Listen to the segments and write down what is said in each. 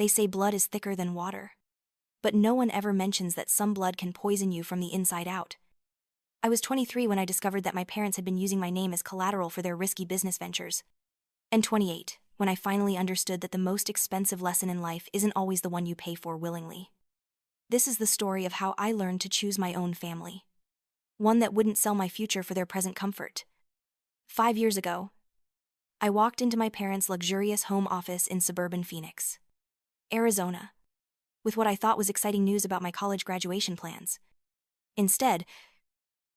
They say blood is thicker than water. But no one ever mentions that some blood can poison you from the inside out. I was 23 when I discovered that my parents had been using my name as collateral for their risky business ventures. And 28, when I finally understood that the most expensive lesson in life isn't always the one you pay for willingly. This is the story of how I learned to choose my own family. One that wouldn't sell my future for their present comfort. 5 years ago, I walked into my parents' luxurious home office in suburban Phoenix, Arizona, with what I thought was exciting news about my college graduation plans. Instead,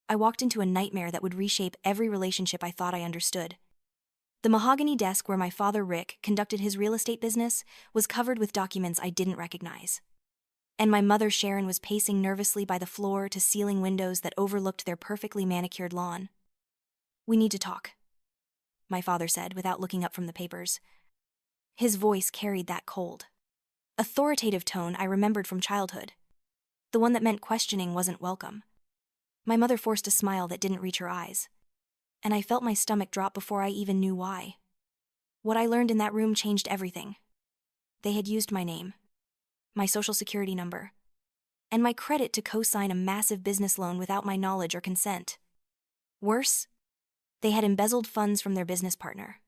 I walked into a nightmare that would reshape every relationship I thought I understood. The mahogany desk where my father, Rick, conducted his real estate business was covered with documents I didn't recognize. And my mother, Sharon, was pacing nervously by the floor-to-ceiling windows that overlooked their perfectly manicured lawn. "We need to talk," my father said without looking up from the papers. His voice carried that cold, authoritative tone I remembered from childhood, the one that meant questioning wasn't welcome. My mother forced a smile that didn't reach her eyes, and I felt my stomach drop before I even knew why. What I learned in that room changed everything. They had used my name, my social security number, and my credit to co-sign a massive business loan without my knowledge or consent. Worse, they had embezzled funds from their business partner,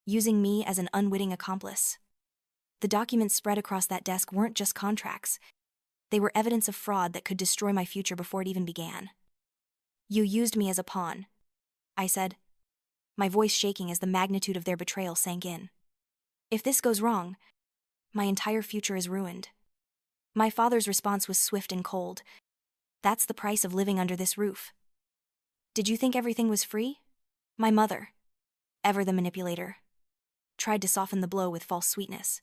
using me as an unwitting accomplice. The documents spread across that desk weren't just contracts. They were evidence of fraud that could destroy my future before it even began. "You used me as a pawn," I said, my voice shaking as the magnitude of their betrayal sank in. "If this goes wrong, my entire future is ruined." My father's response was swift and cold. "That's the price of living under this roof." "Did you think everything was free?" My mother, ever the manipulator, tried to soften the blow with false sweetness.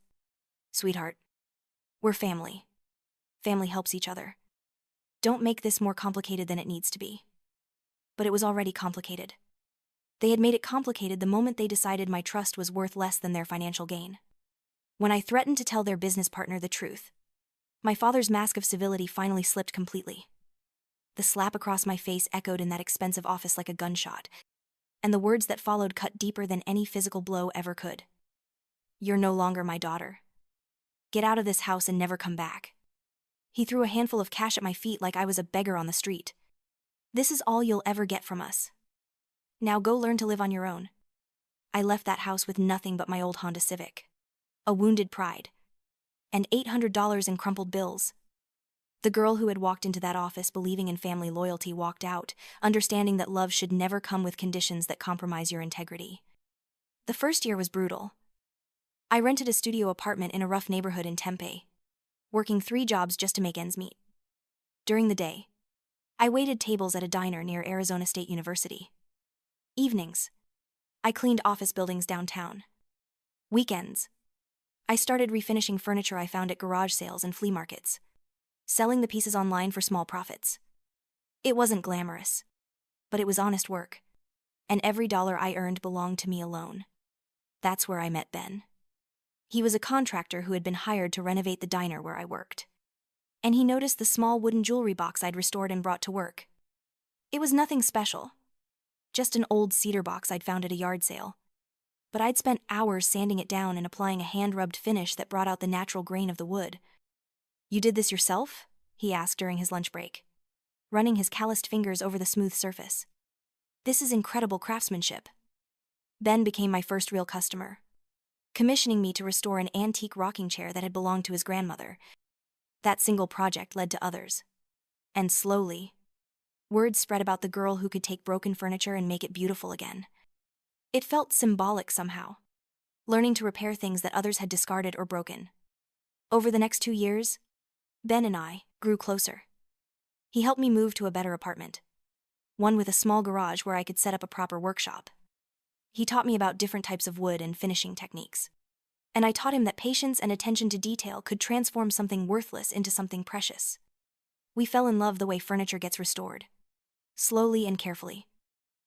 "Sweetheart, we're family. Family helps each other. Don't make this more complicated than it needs to be." But it was already complicated. They had made it complicated the moment they decided my trust was worth less than their financial gain. When I threatened to tell their business partner the truth, my father's mask of civility finally slipped completely. The slap across my face echoed in that expensive office like a gunshot, and the words that followed cut deeper than any physical blow ever could. "You're no longer my daughter. Get out of this house and never come back." He threw a handful of cash at my feet like I was a beggar on the street. "This is all you'll ever get from us. Now go learn to live on your own." I left that house with nothing but my old Honda Civic, a wounded pride, and $800 in crumpled bills. The girl who had walked into that office believing in family loyalty walked out, understanding that love should never come with conditions that compromise your integrity. The first year was brutal. I rented a studio apartment in a rough neighborhood in Tempe, working 3 jobs just to make ends meet. During the day, I waited tables at a diner near Arizona State University. Evenings, I cleaned office buildings downtown. Weekends, I started refinishing furniture I found at garage sales and flea markets, selling the pieces online for small profits. It wasn't glamorous, but it was honest work, and every dollar I earned belonged to me alone. That's where I met Ben. He was a contractor who had been hired to renovate the diner where I worked. And he noticed the small wooden jewelry box I'd restored and brought to work. It was nothing special, just an old cedar box I'd found at a yard sale. But I'd spent hours sanding it down and applying a hand-rubbed finish that brought out the natural grain of the wood. "You did this yourself?" he asked during his lunch break, running his calloused fingers over the smooth surface. "This is incredible craftsmanship." Ben became my first real customer, commissioning me to restore an antique rocking chair that had belonged to his grandmother. That single project led to others. And slowly, word spread about the girl who could take broken furniture and make it beautiful again. It felt symbolic somehow, learning to repair things that others had discarded or broken. Over the next 2 years, Ben and I grew closer. He helped me move to a better apartment, one with a small garage where I could set up a proper workshop. He taught me about different types of wood and finishing techniques. And I taught him that patience and attention to detail could transform something worthless into something precious. We fell in love the way furniture gets restored, slowly and carefully,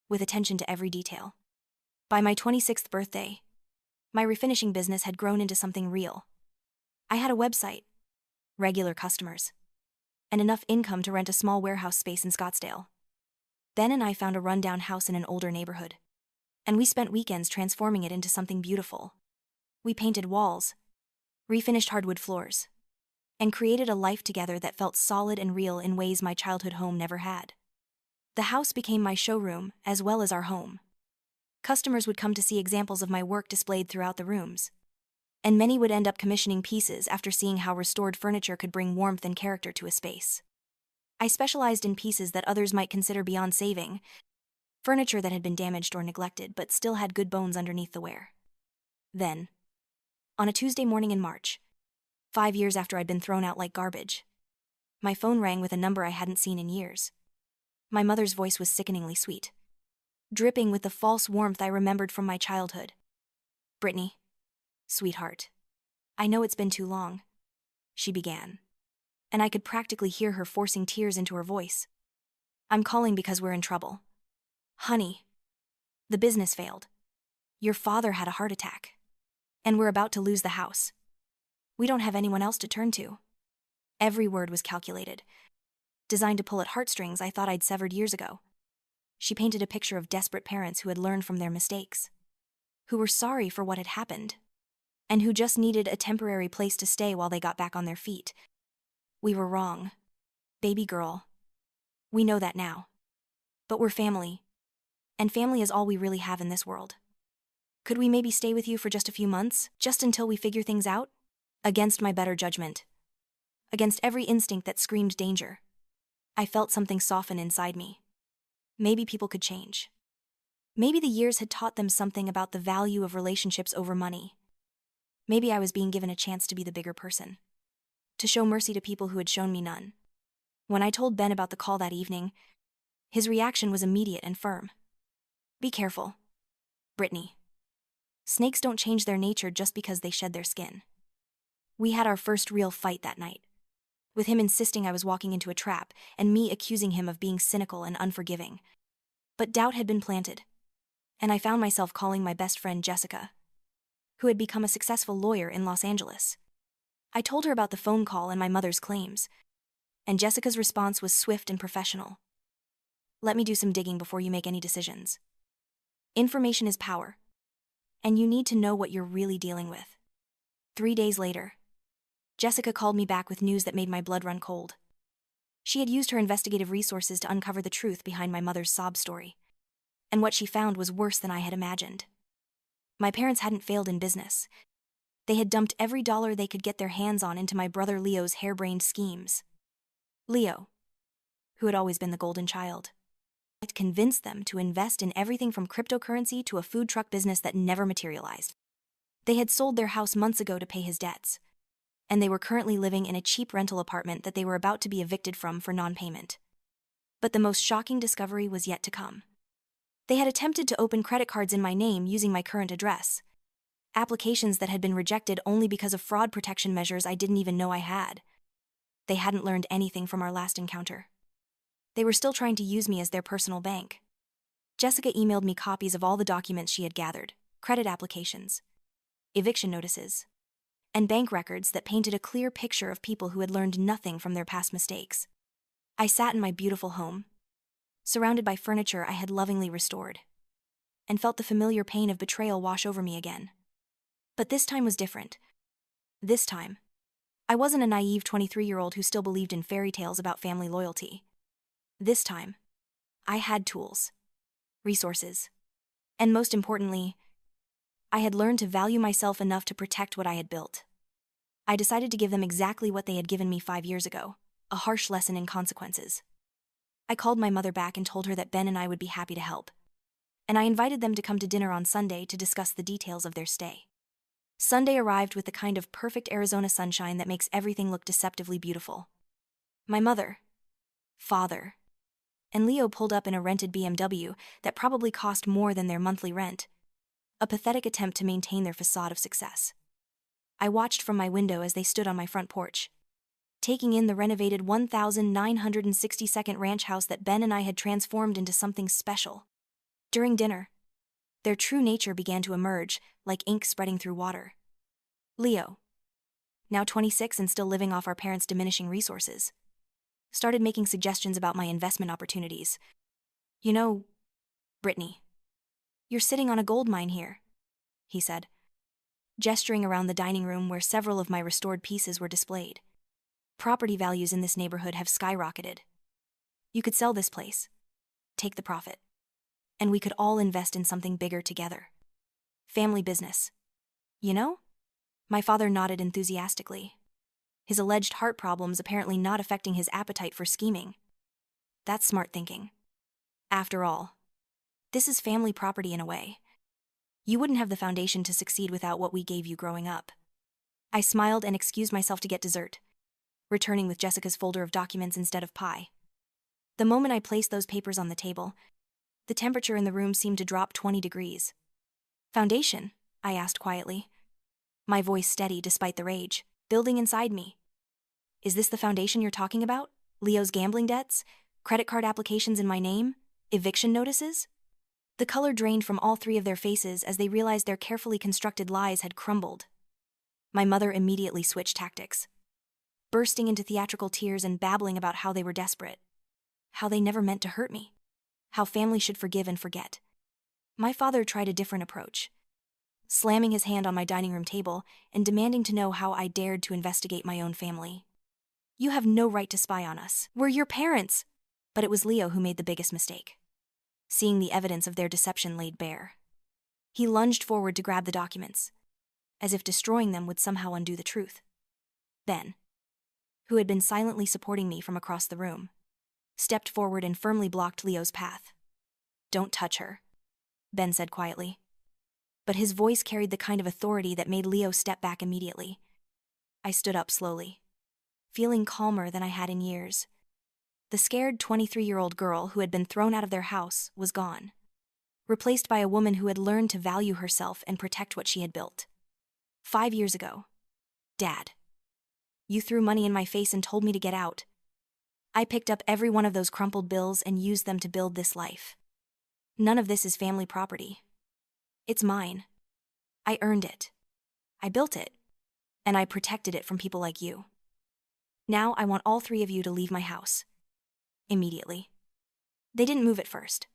with attention to every detail. By my 26th birthday, my refinishing business had grown into something real. I had a website, regular customers, and enough income to rent a small warehouse space in Scottsdale. Ben and I found a rundown house in an older neighborhood, and we spent weekends transforming it into something beautiful. We painted walls, refinished hardwood floors, and created a life together that felt solid and real in ways my childhood home never had. The house became my showroom as well as our home. Customers would come to see examples of my work displayed throughout the rooms, and many would end up commissioning pieces after seeing how restored furniture could bring warmth and character to a space. I specialized in pieces that others might consider beyond saving, furniture that had been damaged or neglected but still had good bones underneath the wear. Then, on a Tuesday morning in March, 5 years after I'd been thrown out like garbage, my phone rang with a number I hadn't seen in years. My mother's voice was sickeningly sweet, dripping with the false warmth I remembered from my childhood. "Brittany, sweetheart, I know it's been too long," she began, and I could practically hear her forcing tears into her voice. "I'm calling because we're in trouble. Honey, the business failed. Your father had a heart attack, and we're about to lose the house. We don't have anyone else to turn to." Every word was calculated, designed to pull at heartstrings I thought I'd severed years ago. She painted a picture of desperate parents who had learned from their mistakes, who were sorry for what had happened, and who just needed a temporary place to stay while they got back on their feet. We were wrong, baby girl. We know that now. But we're family, and family is all we really have in this world. Could we maybe stay with you for just a few months, just until we figure things out?" Against my better judgment, against every instinct that screamed danger, I felt something soften inside me. Maybe people could change. Maybe the years had taught them something about the value of relationships over money. Maybe I was being given a chance to be the bigger person, to show mercy to people who had shown me none. When I told Ben about the call that evening, his reaction was immediate and firm. "Be careful, Brittany. Snakes don't change their nature just because they shed their skin." We had our first real fight that night, with him insisting I was walking into a trap and me accusing him of being cynical and unforgiving. But doubt had been planted, and I found myself calling my best friend Jessica, who had become a successful lawyer in Los Angeles. I told her about the phone call and my mother's claims, and Jessica's response was swift and professional. "Let me do some digging before you make any decisions. Information is power, and you need to know what you're really dealing with." 3 days later, Jessica called me back with news that made my blood run cold. She had used her investigative resources to uncover the truth behind my mother's sob story, and what she found was worse than I had imagined. My parents hadn't failed in business. They had dumped every dollar they could get their hands on into my brother Leo's harebrained schemes. Leo, who had always been the golden child, had convinced them to invest in everything from cryptocurrency to a food truck business that never materialized. They had sold their house months ago to pay his debts, and they were currently living in a cheap rental apartment that they were about to be evicted from for non-payment. But the most shocking discovery was yet to come. They had attempted to open credit cards in my name using my current address, applications that had been rejected only because of fraud protection measures I didn't even know I had. They hadn't learned anything from our last encounter. They were still trying to use me as their personal bank. Jessica emailed me copies of all the documents she had gathered, credit applications, eviction notices, and bank records that painted a clear picture of people who had learned nothing from their past mistakes. I sat in my beautiful home, surrounded by furniture I had lovingly restored, and felt the familiar pain of betrayal wash over me again. But this time was different. This time, I wasn't a naive 23-year-old who still believed in fairy tales about family loyalty. This time, I had tools, resources, and most importantly, I had learned to value myself enough to protect what I had built. I decided to give them exactly what they had given me 5 years ago, a harsh lesson in consequences. I called my mother back and told her that Ben and I would be happy to help, and I invited them to come to dinner on Sunday to discuss the details of their stay. Sunday arrived with the kind of perfect Arizona sunshine that makes everything look deceptively beautiful. My mother, father, and Leo pulled up in a rented BMW that probably cost more than their monthly rent, a pathetic attempt to maintain their facade of success. I watched from my window as they stood on my front porch, taking in the renovated 1,962nd ranch house that Ben and I had transformed into something special. During dinner, their true nature began to emerge, like ink spreading through water. Leo, now 26 and still living off our parents' diminishing resources, started making suggestions about my investment opportunities. "You know, Brittany, you're sitting on a gold mine here," he said. gesturing around the dining room where several of my restored pieces were displayed. Property values in this neighborhood have skyrocketed. You could sell this place, take the profit, and we could all invest in something bigger together. Family business. You know? My father nodded enthusiastically, his alleged heart problems apparently not affecting his appetite for scheming. That's smart thinking. After all, this is family property in a way. You wouldn't have the foundation to succeed without what we gave you growing up. I smiled and excused myself to get dessert, returning with Jessica's folder of documents instead of pie. The moment I placed those papers on the table, the temperature in the room seemed to drop 20 degrees. Foundation? I asked quietly, my voice steady despite the rage building inside me. Is this the foundation you're talking about? Leo's gambling debts? Credit card applications in my name? Eviction notices? The color drained from all three of their faces as they realized their carefully constructed lies had crumbled. My mother immediately switched tactics, bursting into theatrical tears and babbling about how they were desperate, how they never meant to hurt me, how family should forgive and forget. My father tried a different approach, slamming his hand on my dining room table and demanding to know how I dared to investigate my own family. You have no right to spy on us. We're your parents. But it was Leo who made the biggest mistake, seeing the evidence of their deception laid bare. He lunged forward to grab the documents, as if destroying them would somehow undo the truth. Ben, who had been silently supporting me from across the room, stepped forward and firmly blocked Leo's path. Don't touch her, Ben said quietly. But his voice carried the kind of authority that made Leo step back immediately. I stood up slowly, feeling calmer than I had in years. The scared 23-year-old girl who had been thrown out of their house was gone, replaced by a woman who had learned to value herself and protect what she had built. 5 years ago, Dad, you threw money in my face and told me to get out. I picked up every one of those crumpled bills and used them to build this life. None of this is family property. It's mine. I earned it. I built it. And I protected it from people like you. Now I want all three of you to leave my house. Immediately. They didn't move at first,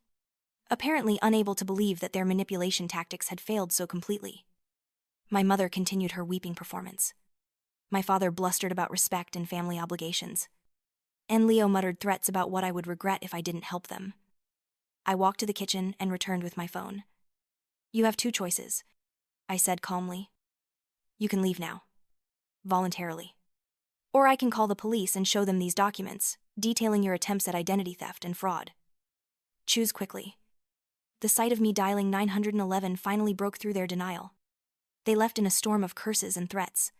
apparently unable to believe that their manipulation tactics had failed so completely. My mother continued her weeping performance. My father blustered about respect and family obligations. And Leo muttered threats about what I would regret if I didn't help them. I walked to the kitchen and returned with my phone. You have two choices, I said calmly. You can leave now. Voluntarily. Or I can call the police and show them these documents, detailing your attempts at identity theft and fraud. Choose quickly. The sight of me dialing 911 finally broke through their denial. They left in a storm of curses and threats,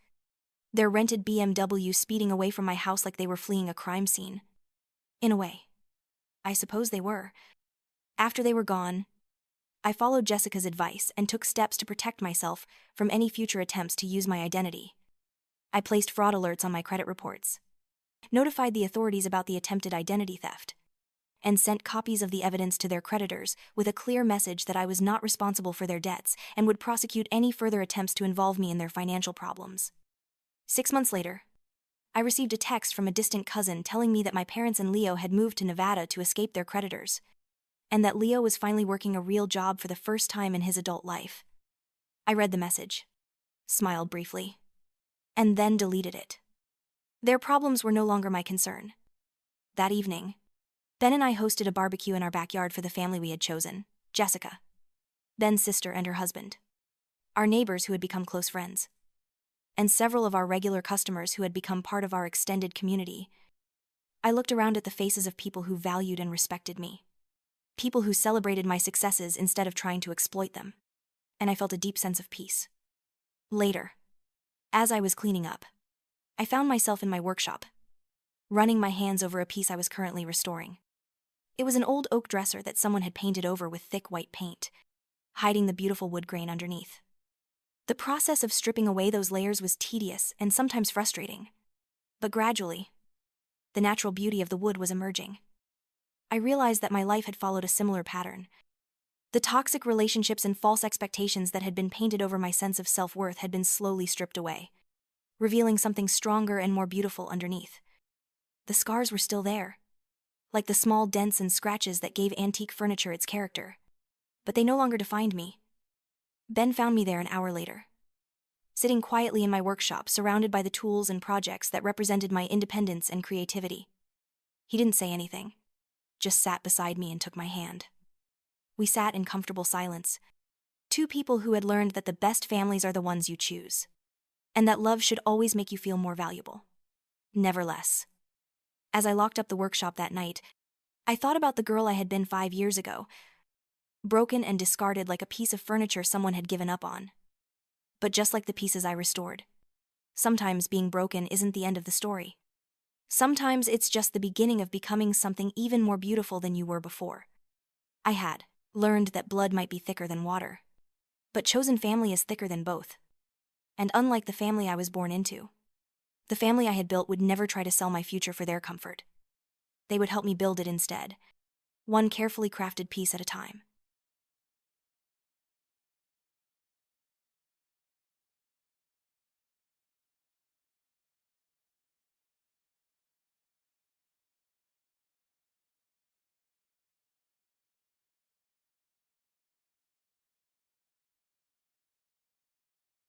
their rented BMW speeding away from my house like they were fleeing a crime scene. In a way, I suppose they were. After they were gone, I followed Jessica's advice and took steps to protect myself from any future attempts to use my identity. I placed fraud alerts on my credit reports, notified the authorities about the attempted identity theft, and sent copies of the evidence to their creditors with a clear message that I was not responsible for their debts and would prosecute any further attempts to involve me in their financial problems. 6 months later, I received a text from a distant cousin telling me that my parents and Leo had moved to Nevada to escape their creditors, and that Leo was finally working a real job for the first time in his adult life. I read the message, smiled briefly, and then deleted it. Their problems were no longer my concern. That evening, Ben and I hosted a barbecue in our backyard for the family we had chosen, Jessica, Ben's sister and her husband, our neighbors who had become close friends, and several of our regular customers who had become part of our extended community. I looked around at the faces of people who valued and respected me, people who celebrated my successes instead of trying to exploit them, and I felt a deep sense of peace. Later, as I was cleaning up, I found myself in my workshop, running my hands over a piece I was currently restoring. It was an old oak dresser that someone had painted over with thick white paint, hiding the beautiful wood grain underneath. The process of stripping away those layers was tedious and sometimes frustrating, but gradually, the natural beauty of the wood was emerging. I realized that my life had followed a similar pattern. The toxic relationships and false expectations that had been painted over my sense of self-worth had been slowly stripped away, revealing something stronger and more beautiful underneath. The scars were still there, like the small dents and scratches that gave antique furniture its character, but they no longer defined me. Ben found me there an hour later, sitting quietly in my workshop, surrounded by the tools and projects that represented my independence and creativity. He didn't say anything, just sat beside me and took my hand. We sat in comfortable silence, two people who had learned that the best families are the ones you choose, and that love should always make you feel more valuable, never less. As I locked up the workshop that night, I thought about the girl I had been 5 years ago, broken and discarded like a piece of furniture someone had given up on. But just like the pieces I restored, sometimes being broken isn't the end of the story. Sometimes it's just the beginning of becoming something even more beautiful than you were before. I had learned that blood might be thicker than water, but chosen family is thicker than both. And unlike the family I was born into, the family I had built would never try to sell my future for their comfort. They would help me build it instead, one carefully crafted piece at a time.